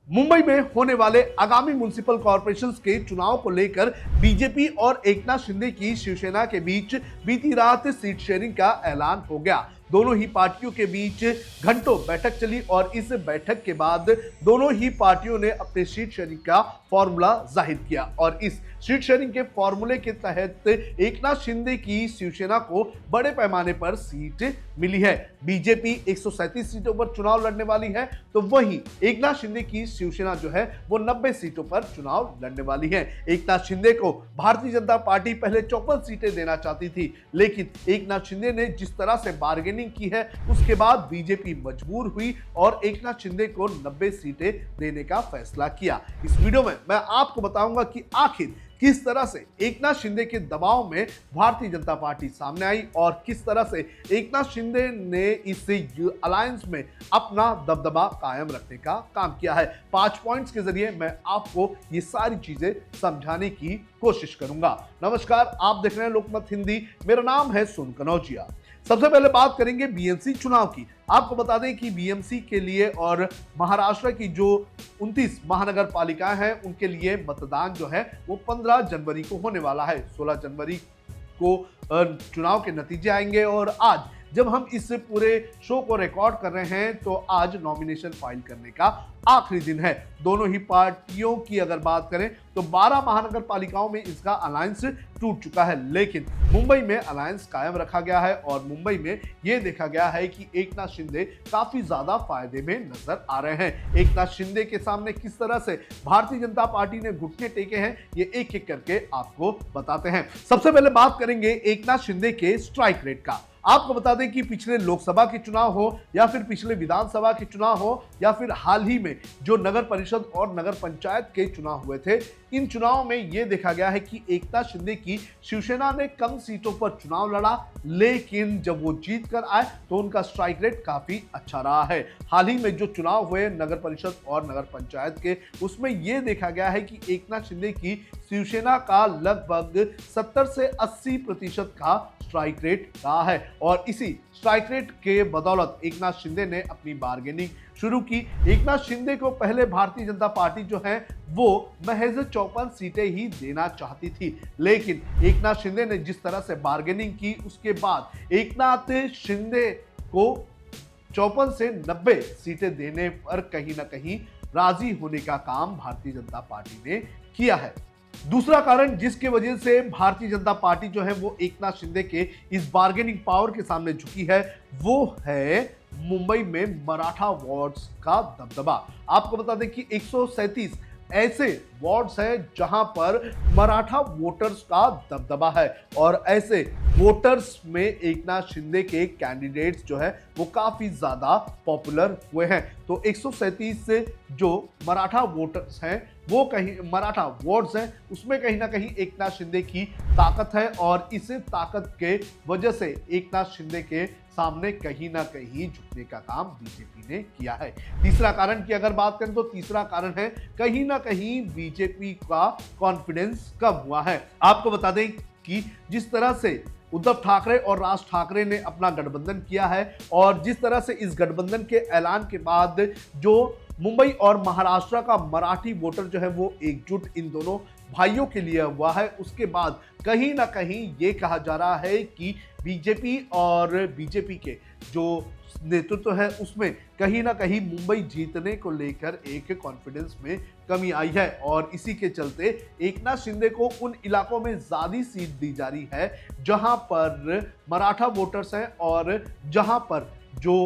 मुंबई में होने वाले आगामी म्युनिसिपल कॉर्पोरेशन के चुनाव को लेकर बीजेपी और एकनाथ शिंदे की शिवसेना के बीच बीती रात सीट शेयरिंग का ऐलान हो गया। दोनों ही पार्टियों के बीच घंटों बैठक चली और इस बैठक के बाद दोनों ही पार्टियों ने अपने सीट शेयरिंग का फॉर्मूला जाहिर किया और इस सीट शेयरिंग के फॉर्मूले के तहत एकनाथ शिंदे की शिवसेना को बड़े पैमाने पर सीट मिली है। बीजेपी 137 सीटों पर चुनाव लड़ने वाली है, तो वहीं एकनाथ शिंदे की शिवसेना जो है वो 90 सीटों पर चुनाव लड़ने वाली है। एकनाथ शिंदे को भारतीय जनता पार्टी पहले 54 सीटें देना चाहती थी, लेकिन एकनाथ शिंदे ने जिस तरह से बार्गेनिंग की है उसके बाद बीजेपी मजबूर हुई और एकनाथ शिंदे को 90 सीटें देने का फैसला किया। इस वीडियो में मैं आपको बताऊंगा कि आखिर किस तरह से एकनाथ शिंदे के दबाव में भारतीय जनता पार्टी सामने आई और किस तरह से एकनाथ शिंदे ने इस अलायंस में अपना दबदबा कायम रखने का काम किया है। 5 पॉइंट्स के जरिए मैं आपको ये सारी चीजें समझाने की कोशिश करूंगा। नमस्कार, आप देख रहे हैं लोकमत हिंदी। मेरा नाम है सोनू कनौजिया। सबसे पहले बात करेंगे बीएमसी चुनाव की। आपको बता दें कि बीएमसी के लिए और महाराष्ट्र की जो 29 महानगर पालिकाएं हैं उनके लिए मतदान जो है वो 15 जनवरी को होने वाला है। 16 जनवरी को चुनाव के नतीजे आएंगे और आज जब हम इस पूरे शो को रिकॉर्ड कर रहे हैं तो आज नॉमिनेशन फाइल करने का आखिरी दिन है। दोनों ही पार्टियों की अगर बात करें तो 12 महानगर पालिकाओं में इसका अलायंस टूट चुका है, लेकिन मुंबई में अलायंस कायम रखा गया है और मुंबई में यह देखा गया है कि एकनाथ शिंदे काफी ज्यादा फायदे में नजर आ रहे हैं। एकनाथ शिंदे के सामने किस तरह से भारतीय जनता पार्टी ने घुटने टेके हैं ये एक एक करके आपको बताते हैं। सबसे पहले बात करेंगे एकनाथ शिंदे के स्ट्राइक रेट का। आपको बता दें कि पिछले लोकसभा के चुनाव हो या फिर पिछले विधानसभा के चुनाव हो या फिर हाल ही में जो नगर परिषद और नगर पंचायत के चुनाव हुए थे, इन चुनाव में यह देखा गया है कि एकनाथ शिंदे की शिवसेना ने कम सीटों पर चुनाव लड़ा, लेकिन जब वो जीत कर आए तो उनका स्ट्राइक रेट काफी अच्छा रहा है। हाल ही में जो चुनाव हुए नगर परिषद और नगर पंचायत के, उसमें यह देखा गया है कि एकनाथ शिंदे की शिवसेना का लगभग 70 से 80% का स्ट्राइक रेट रहा है और इसी स्ट्राइक रेट के बदौलत एकनाथ शिंदे ने अपनी बार्गेनिंग शुरू की। एकनाथ शिंदे को पहले भारतीय जनता पार्टी जो है वो महज 54 सीटें ही देना चाहती थी, लेकिन एकनाथ शिंदे ने जिस तरह से बार्गेनिंग की उसके बाद एकनाथ शिंदे को 54 से 90 सीटें देने पर कहीं ना कहीं राजी होने का काम भारतीय जनता पार्टी ने किया है। दूसरा कारण जिसकी वजह से भारतीय जनता पार्टी जो है वो एकनाथ शिंदे के इस बार्गेनिंग पावर के सामने झुकी है वो है मुंबई में मराठा वार्ड्स का दबदबा। आपको बता दें कि 137 ऐसे वार्ड्स हैं जहां पर मराठा वोटर्स का दबदबा है और ऐसे वोटर्स में एकनाथ शिंदे के कैंडिडेट्स जो है वो काफी ज्यादा पॉपुलर हुए हैं। तो 137 जो मराठा वोटर्स हैं वो कहीं मराठा वार्ड्स हैं उसमें कहीं ना कहीं एकनाथ शिंदे की ताकत है और इस ताकत के वजह से एकनाथ शिंदे के सामने कहीं ना कहीं झुकने का काम बीजेपी ने किया है। तीसरा कारण की अगर बात करें तो तीसरा कारण है कहीं ना कहीं बीजेपी का कॉन्फिडेंस कम हुआ है। आपको बता दें कि जिस तरह से उद्धव ठाकरे और राज ठाकरे ने अपना गठबंधन किया है और जिस तरह से इस गठबंधन के ऐलान के बाद जो मुंबई और महाराष्ट्र का मराठी वोटर जो है वो एकजुट इन दोनों भाइयों के लिए हुआ है, उसके बाद कहीं ना कहीं ये कहा जा रहा है कि बीजेपी और बीजेपी के जो नेतृत्व है उसमें कहीं ना कहीं मुंबई जीतने को लेकर एक कॉन्फिडेंस में कमी आई है और इसी के चलते एकनाथ शिंदे को उन इलाकों में ज्यादा सीट दी जा रही है जहां पर मराठा वोटर्स हैं और जहां पर जो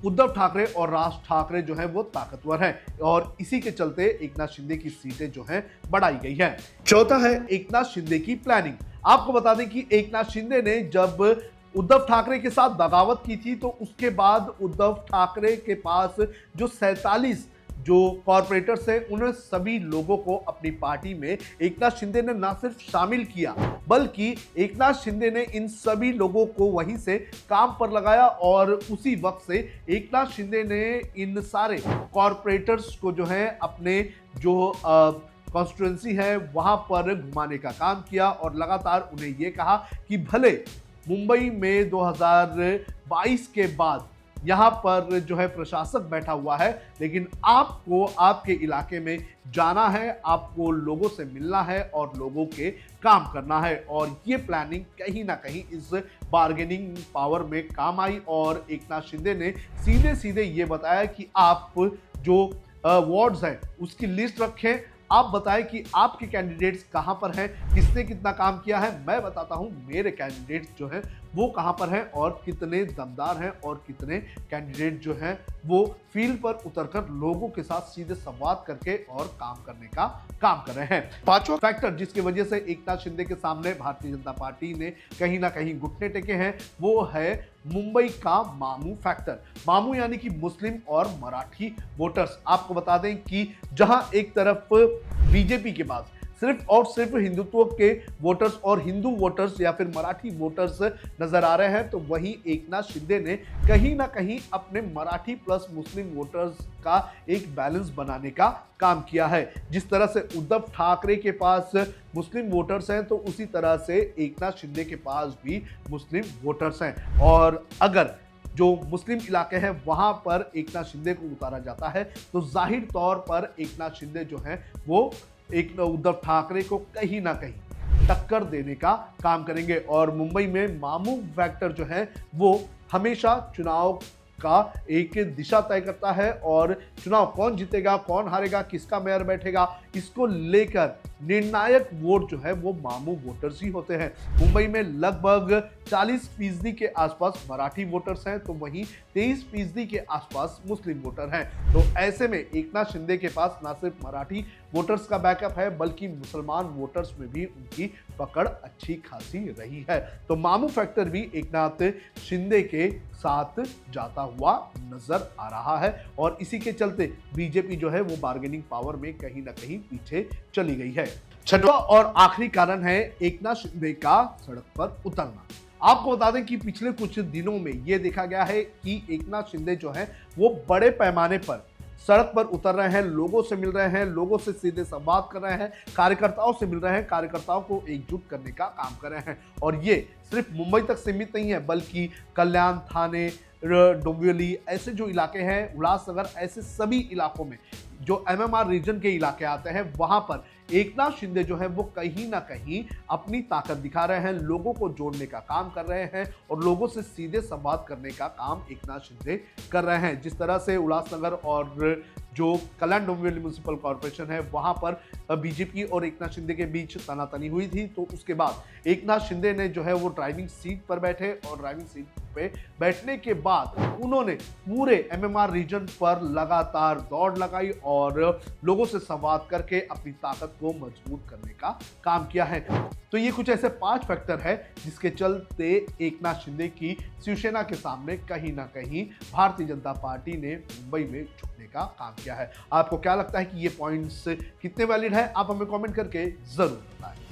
उद्धव ठाकरे और राज ठाकरे जो है वो ताकतवर हैं और इसी के चलते एकनाथ शिंदे की सीटें जो हैं बढ़ाई गई है। चौथा है एकनाथ शिंदे की प्लानिंग। आपको बता दें कि एकनाथ शिंदे ने जब उद्धव ठाकरे के साथ बगावत की थी तो उसके बाद उद्धव ठाकरे के पास जो 47 जो कॉर्पोरेटर्स हैं उन सभी लोगों को अपनी पार्टी में एकनाथ शिंदे ने ना सिर्फ शामिल किया बल्कि एकनाथ शिंदे ने इन सभी लोगों को वहीं से काम पर लगाया और उसी वक्त से एकनाथ शिंदे ने इन सारे कॉर्पोरेटर्स को जो है अपने जो कॉन्स्टिट्यूएंसी है वहां पर घुमाने का काम किया और लगातार उन्हें यह कहा कि भले मुंबई में 2022 के बाद यहाँ पर जो है प्रशासक बैठा हुआ है, लेकिन आपको आपके इलाके में जाना है, आपको लोगों से मिलना है और लोगों के काम करना है। और ये प्लानिंग कहीं ना कहीं इस बार्गेनिंग पावर में काम आई और एकनाथ शिंदे ने सीधे सीधे ये बताया कि आप जो वार्ड्स हैं उसकी लिस्ट रखें, आप बताएं कि आपके कैंडिडेट्स कहां पर हैं, किसने कितना काम किया है, मैं बताता हूं मेरे कैंडिडेट्स जो हैं वो कहां पर हैं और कितने दमदार हैं और कितने कैंडिडेट जो हैं वो फील्ड पर उतरकर लोगों के साथ सीधे संवाद करके और काम करने का काम कर रहे हैं। पांचवा फैक्टर जिसकी वजह से एकनाथ शिंदे के सामने भारतीय जनता पार्टी ने कहीं ना कहीं घुटने टेके हैं वो है मुंबई का मामू फैक्टर। मामू यानी कि मुस्लिम और मराठी वोटर्स। आपको बता दें कि जहां एक तरफ बीजेपी के पास सिर्फ और सिर्फ हिंदुत्व के वोटर्स और हिंदू वोटर्स या फिर मराठी वोटर्स नजर आ रहे हैं, तो वहीं एकनाथ शिंदे ने कहीं ना कहीं अपने मराठी प्लस मुस्लिम वोटर्स का एक बैलेंस बनाने का काम किया है। जिस तरह से उद्धव ठाकरे के पास मुस्लिम वोटर्स हैं, तो उसी तरह से एकनाथ शिंदे के पास भी मुस्लिम वोटर्स हैं। और अगर जो मुस्लिम इलाके हैं वहां पर एकनाथ शिंदे को उतारा जाता है तो जाहिर तौर पर एकनाथ शिंदे जो हैं वो एक उद्धव ठाकरे को कहीं ना कहीं टक्कर देने का काम करेंगे। और मुंबई में मामू फैक्टर जो है वो हमेशा चुनाव का एक दिशा तय करता है और चुनाव कौन जीतेगा, कौन हारेगा, किसका मेयर बैठेगा, इसको लेकर निर्णायक वोट जो है वो मामू वोटर्स ही होते हैं। मुंबई में लगभग 40% के आसपास मराठी वोटर्स हैं, तो वहीं 23% के आसपास मुस्लिम वोटर हैं। तो ऐसे में एकनाथ शिंदे के पास ना सिर्फ मराठी वोटर्स का बैकअप है बल्कि मुसलमान वोटर्स में भी उनकी पकड़ अच्छी खासी रही है। तो मामू फैक्टर भी एकनाथ शिंदे के साथ जाता हुआ नजर आ रहा है और इसी के चलते बीजेपी जो है वो बार्गेनिंग पावर में कहीं ना कहीं पीछे चली गई है। छठवां और आखिरी कारण है एकनाथ शिंदे का सड़क पर उतरना। आपको बता दें कि पिछले कुछ दिनों में यह देखा गया है कि एकनाथ शिंदे जो है वो बड़े पैमाने पर सड़क पर उतर रहे हैं, लोगों से मिल रहे हैं, लोगों से सीधे संवाद कर रहे हैं, कार्यकर्ताओं से मिल रहे हैं, कार्यकर्ताओं को एकजुट करने का काम कर रहे हैं। और ये सिर्फ मुंबई तक सीमित नहीं है बल्कि कल्याण, थाने, डोंबिवली ऐसे जो इलाके हैं, उल्लासनगर, ऐसे सभी इलाकों में जो एमएमआर रीजन के इलाके आते हैं वहां पर एकनाथ शिंदे जो है वो कहीं ना कहीं अपनी ताकत दिखा रहे हैं, लोगों को जोड़ने का काम कर रहे हैं और लोगों से सीधे संवाद करने का काम एकनाथ शिंदे कर रहे हैं। जिस तरह से उल्लासनगर और जो कल्याण डोंबिवली म्युनिसिपल कॉर्पोरेशन है वहां पर बीजेपी और एकनाथ शिंदे के बीच तनातनी हुई थी, तो उसके बाद एकनाथ शिंदे ने जो है वो ड्राइविंग सीट पर बैठे और ड्राइविंग सीट पे बैठने के बाद उन्होंने पूरे एमएमआर रीजन पर लगातार दौड़ लगाई और लोगों से संवाद करके अपनी ताकत को मजबूत करने का काम किया है। तो ये कुछ ऐसे 5 फैक्टर है जिसके चलते एकनाथ शिंदे की शिवसेना के सामने कहीं ना कहीं भारतीय जनता पार्टी ने मुंबई में झुकने का काम किया है। आपको क्या लगता है कि ये पॉइंट्स कितने वैलिड है? आप हमें कमेंट करके जरूर बताएं।